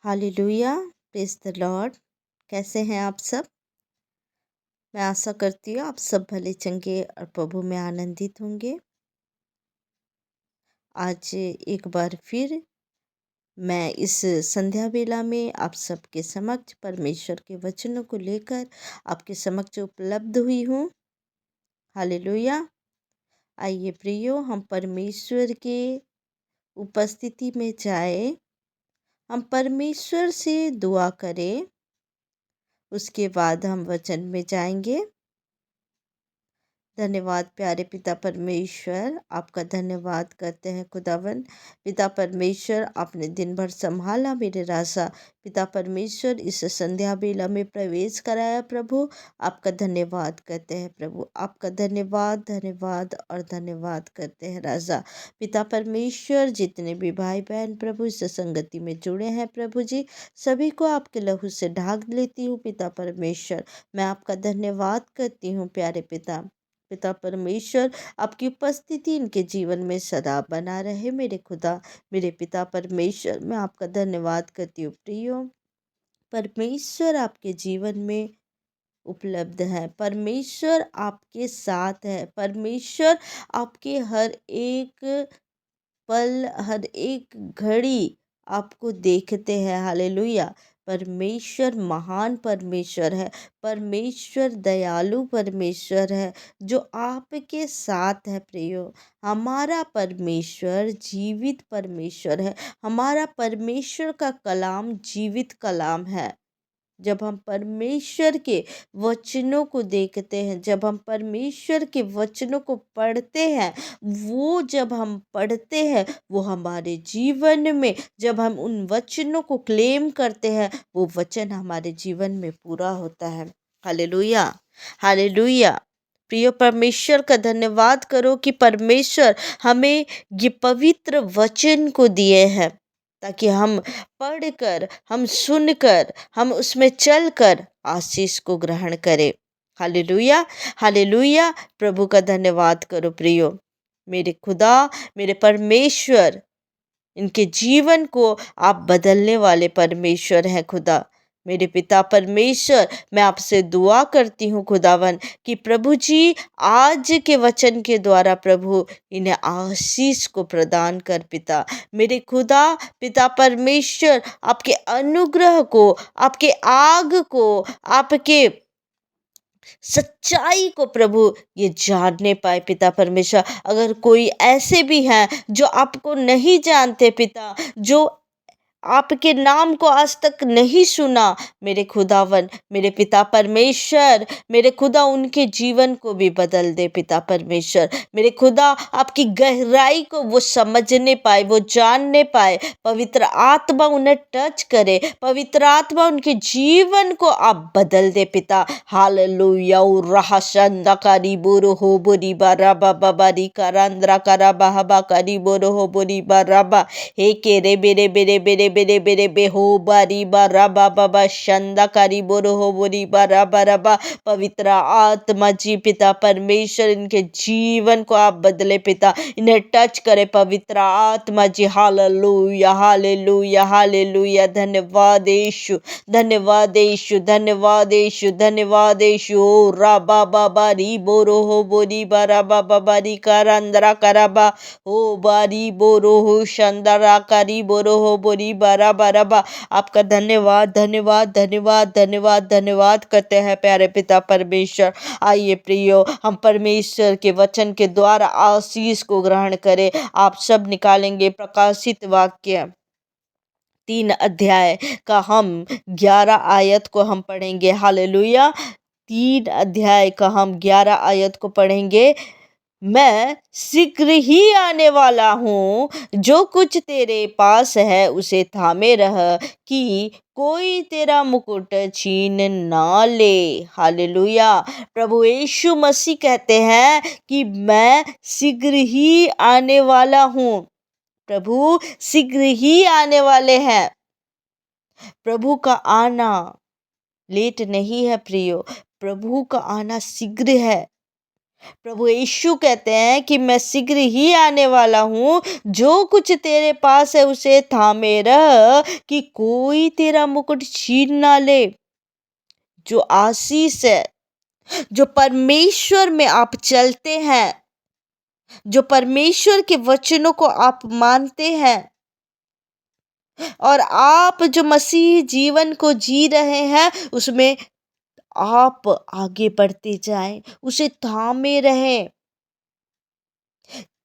Hallelujah, praise the Lord. कैसे हैं आप सब? मैं आशा करती हूँ आप सब भले चंगे और प्रभु में आनंदित होंगे। आज एक बार फिर मैं इस संध्या बेला में आप सबके समक्ष परमेश्वर के वचनों को लेकर आपके समक्ष उपलब्ध हुई हूँ। हालेलुया। आइए प्रियो, हम परमेश्वर के उपस्थिति में जाए, हम परमेश्वर से दुआ करें, उसके बाद हम वचन में जाएंगे। धन्यवाद प्यारे पिता परमेश्वर, आपका धन्यवाद करते हैं खुदावन। पिता परमेश्वर, आपने दिन भर संभाला मेरे राजा। पिता परमेश्वर, इस संध्या बेला में प्रवेश कराया प्रभु, आपका धन्यवाद करते हैं प्रभु। आपका धन्यवाद धन्यवाद और धन्यवाद करते हैं राजा। पिता परमेश्वर, जितने भी भाई बहन प्रभु इस संगति में जुड़े हैं प्रभु जी, सभी को आपके लहू से ढाक लेती हूँ पिता परमेश्वर। मैं आपका धन्यवाद करती हूँ प्यारे पिता। पिता परमेश्वर, आपकी उपस्थिति इनके जीवन में सदा बना रहे मेरे खुदा। मेरे पिता परमेश्वर, मैं आपका धन्यवाद करती हूँ प्रियो। परमेश्वर आपके जीवन में उपलब्ध है, परमेश्वर आपके साथ है, परमेश्वर आपके हर एक पल, हर एक घड़ी आपको देखते हैं। हालेलुया। परमेश्वर महान परमेश्वर है, परमेश्वर दयालु परमेश्वर है जो आपके साथ है प्रियो। हमारा परमेश्वर जीवित परमेश्वर है, हमारा परमेश्वर का कलाम जीवित कलाम है। जब हम परमेश्वर के वचनों को देखते हैं, जब हम परमेश्वर के वचनों को पढ़ते हैं, वो जब हम पढ़ते हैं, वो हमारे जीवन में, जब हम उन वचनों को क्लेम करते हैं, वो वचन हमारे जीवन में पूरा होता है। Hallelujah, hallelujah. प्रिय परमेश्वर का धन्यवाद करो कि परमेश्वर हमें ये पवित्र वचन को दिए हैं, ताकि हम पढ़कर, हम सुनकर, हम उसमें चलकर आशीष को ग्रहण करें। Hallelujah, hallelujah. प्रभु का धन्यवाद करो प्रियो। मेरे खुदा, मेरे परमेश्वर, इनके जीवन को आप बदलने वाले परमेश्वर हैं खुदा। मेरे पिता परमेश्वर, मैं आपसे दुआ करती हूँ खुदावन कि प्रभु जी आज के वचन के द्वारा प्रभु इन्हें आशीष को प्रदान कर पिता। मेरे खुदा पिता परमेश्वर, आपके अनुग्रह को, आपके आग को, आपके सच्चाई को प्रभु ये जानने पाए पिता परमेश्वर। अगर कोई ऐसे भी हैं जो आपको नहीं जानते पिता, जो आपके नाम को आज तक नहीं सुना, मेरे खुदावन, मेरे पिता परमेश्वर, मेरे खुदा उनके जीवन को भी बदल दे पिता परमेश्वर। मेरे खुदा आपकी गहराई को वो समझने पाए, वो जानने पाए। पवित्र आत्मा उन्हें टच करे, पवित्र आत्मा उनके जीवन को आप बदल दे पिता। हालेलुया। रहशंदा करी बोरो हो बोरी बारा बाबा बारी करांद्रा करा बाबा करी बोरो हो बोरी बारा हे के रे बेरे बेरे बेरे बेरे बेरे बेहो बारी बारा बाबा शंदा कारी बोरो हो बोरी बारा बारा। पवित्र आत्मा जी पिता परमेश्वर, इनके जीवन को आप बदले पिता, इन्हें टच करे पवित्र आत्मा जी। Hallelujah, hallelujah, hallelujah. धन्यवाद यीशु, धन्यवाद यीशु, धन्यवाद यीशु, धन्यवाद यीशु। ओ रा बाबा बारी बोरो हो बोरी बारा बाबा बारी करांद्रा कराबा ओ बारी बोरो हो शंदरा कारी बोरो हो बोरी बारा बारा बा। आपका धन्यवाद धन्यवाद धन्यवाद धन्यवाद धन्यवाद करते हैं प्यारे पिता परमेश्वर। आइए प्रियो, हम परमेश्वर के वचन के द्वारा आशीष को ग्रहण करें। आप सब निकालेंगे प्रकाशित वाक्य 3 अध्याय का हम 11 आयत को हम पढ़ेंगे। हालेलुया। 3 अध्याय का हम 11 आयत को पढ़ेंगे। मैं शीघ्र ही आने वाला हूँ, जो कुछ तेरे पास है उसे थामे रह, कि कोई तेरा मुकुट छीन ना ले। हालेलुया। प्रभु यीशु मसीह कहते हैं कि मैं शीघ्र ही आने वाला हूँ। प्रभु शीघ्र ही आने वाले हैं। प्रभु का आना लेट नहीं है प्रियो, प्रभु का आना शीघ्र है। प्रभु यीशु कहते हैं कि मैं शीघ्र ही आने वाला हूँ, जो कुछ तेरे पास है उसे थामे रह कि कोई तेरा मुकुट छीन ना ले। जो आशीष है, जो परमेश्वर में आप चलते हैं, जो परमेश्वर के वचनों को आप मानते हैं और आप जो मसीह जीवन को जी रहे हैं, उसमें आप आगे बढ़ते जाएं, उसे थामे रहें,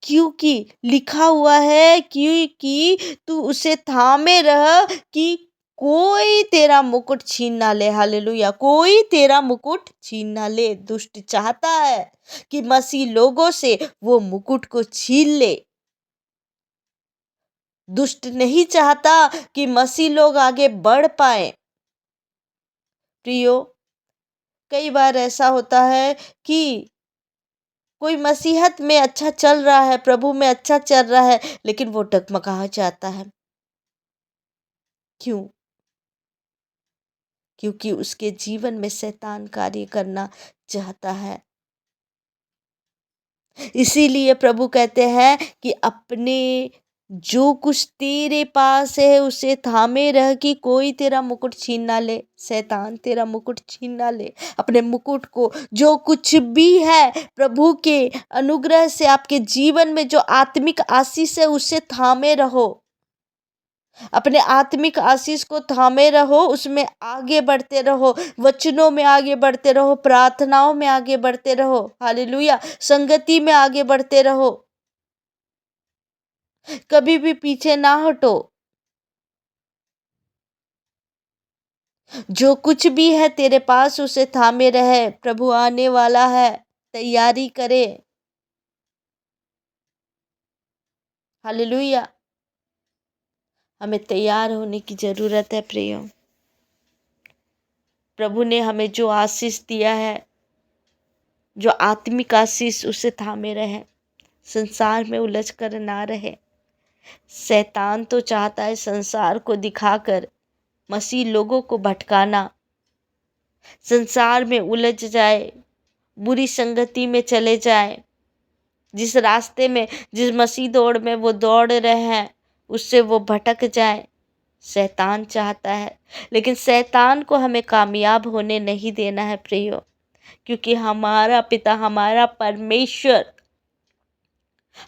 क्योंकि लिखा हुआ है क्योंकि तू उसे थामे रह कि कोई तेरा मुकुट छीन ना ले। हालेलुया। कोई तेरा मुकुट छीन ना ले। दुष्ट चाहता है कि मसीह लोगों से वो मुकुट को छीन ले। दुष्ट नहीं चाहता कि मसीह लोग आगे बढ़ पाए। प्रियो, कई बार ऐसा होता है कि कोई मसीहत में अच्छा चल रहा है, प्रभु में अच्छा चल रहा है, लेकिन वो डगमगा जाता है। क्यों? क्योंकि उसके जीवन में शैतान कार्य करना चाहता है। इसीलिए प्रभु कहते हैं कि अपने जो कुछ तेरे पास है उसे थामे रह कि कोई तेरा मुकुट छीन ना ले। शैतान तेरा मुकुट छीन ना ले। अपने मुकुट को, जो कुछ भी है प्रभु के अनुग्रह से आपके जीवन में जो आत्मिक आशीष है उसे थामे रहो। अपने आत्मिक आशीष को थामे रहो, उसमें आगे बढ़ते रहो, वचनों में आगे बढ़ते रहो, प्रार्थनाओं में आगे बढ़ते रहो। हालेलुया। संगति में आगे बढ़ते रहो, कभी भी पीछे ना हटो। जो कुछ भी है तेरे पास उसे थामे रहे। प्रभु आने वाला है, तैयारी करे। हालेलुया। हमें तैयार होने की जरूरत है प्रियो। प्रभु ने हमें जो आशीष दिया है, जो आत्मिक आशीष, उसे थामे रहे। संसार में उलझ कर ना रहे। शैतान तो चाहता है संसार को दिखाकर मसीह लोगों को भटकाना, संसार में उलझ जाए, बुरी संगति में चले जाए, जिस रास्ते में, जिस मसीह दौड़ में वो दौड़ रहे हैं उससे वो भटक जाए। शैतान चाहता है, लेकिन शैतान को हमें कामयाब होने नहीं देना है प्रियो, क्योंकि हमारा पिता, हमारा परमेश्वर,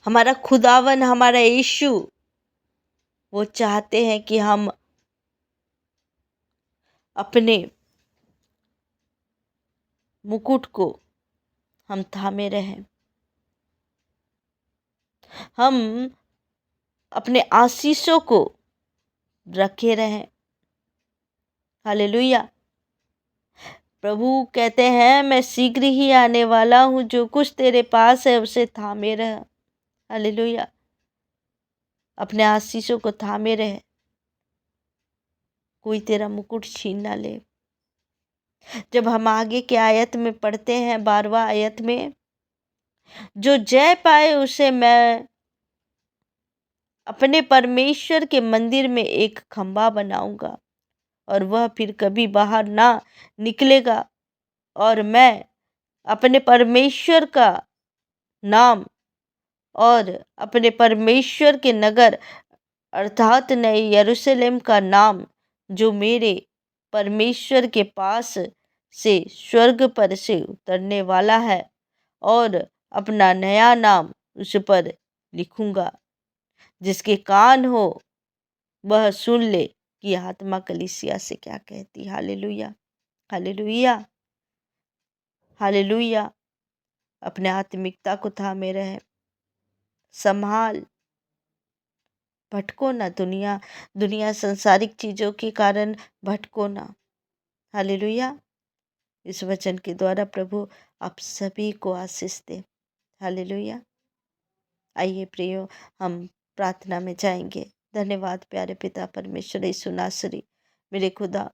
हमारा खुदावन, हमारा यीशु, वो चाहते हैं कि हम अपने मुकुट को हम थामे रहें, हम अपने आशीषों को रखे रहें। हालेलुया। प्रभु कहते हैं मैं शीघ्र ही आने वाला हूँ, जो कुछ तेरे पास है उसे थामे रह। हालेलुया। अपने आशीषों को थामे रहे, कोई तेरा मुकुट छीन ना ले। जब हम आगे के आयत में पढ़ते हैं, 12वां आयत में, जो जय पाए उसे मैं अपने परमेश्वर के मंदिर में एक खंबा बनाऊंगा और वह फिर कभी बाहर ना निकलेगा, और मैं अपने परमेश्वर का नाम और अपने परमेश्वर के नगर अर्थात नए यरूशलेम का नाम, जो मेरे परमेश्वर के पास से स्वर्ग पर से उतरने वाला है, और अपना नया नाम उस पर लिखूंगा। जिसके कान हो वह सुन ले कि आत्मा कलीसिया से क्या कहती। हालेलुया। हालेलुया। हालेलुया। अपने आत्मिकता को थामे रहे, संभाल, भटको ना। दुनिया संसारिक चीज़ों के कारण भटको ना। हालेलुया। इस वचन के द्वारा प्रभु आप सभी को आशीष दे। हालेलुया। आइए प्रियो, हम प्रार्थना में जाएंगे। धन्यवाद प्यारे पिता परमेश्वर यीशु नासरी। मेरे खुदा,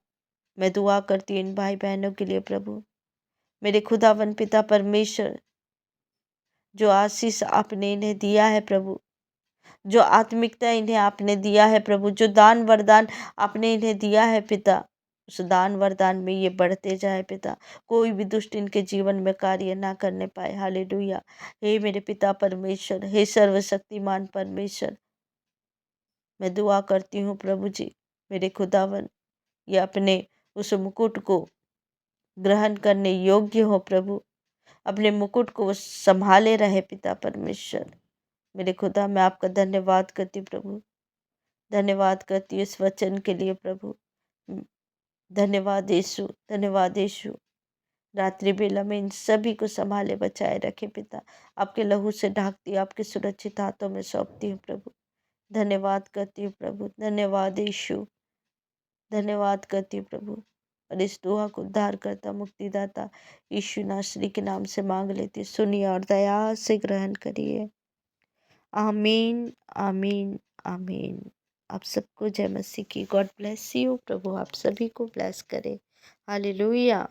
मैं दुआ करती हूँ इन भाई बहनों के लिए प्रभु। मेरे खुदावन पिता परमेश्वर, जो आशीष आपने इन्हें दिया है प्रभु, जो आत्मिकता इन्हें आपने दिया है प्रभु, जो दान वरदान आपने इन्हें दिया है पिता, उस दान वरदान में ये बढ़ते जाए पिता। कोई भी दुष्ट इनके जीवन में कार्य ना करने पाए। हालेलुया। हे मेरे पिता परमेश्वर, हे सर्वशक्तिमान परमेश्वर, मैं दुआ करती हूँ प्रभु जी, मेरे खुदावन ये अपने उस मुकुट को ग्रहण करने योग्य हो प्रभु। अपने मुकुट को वो संभाले रहे पिता परमेश्वर। मेरे खुदा, मैं आपका धन्यवाद करती हूँ प्रभु। धन्यवाद करती हूँ इस वचन के लिए प्रभु। धन्यवाद यीशु, धन्यवाद यीशु। रात्रि बेला में इन सभी को संभाले बचाए रखे पिता। आपके लहू से ढाकती हूँ, आपके सुरक्षित हाथों में सौंपती हूँ प्रभु। धन्यवाद करती हूँ प्रभु। धन्यवाद यीशु, धन्यवाद करती हूँ प्रभु। और इस दुआ को उद्धार करता मुक्तिदाता यीशु नासरी के नाम से मांग लेती हूँ। सुनिए और दया से ग्रहण करिए। आमीन, आमीन, आमीन। आप सबको जय मसीह की। God bless you. प्रभु आप सभी को ब्लेस करे। हालेलुया।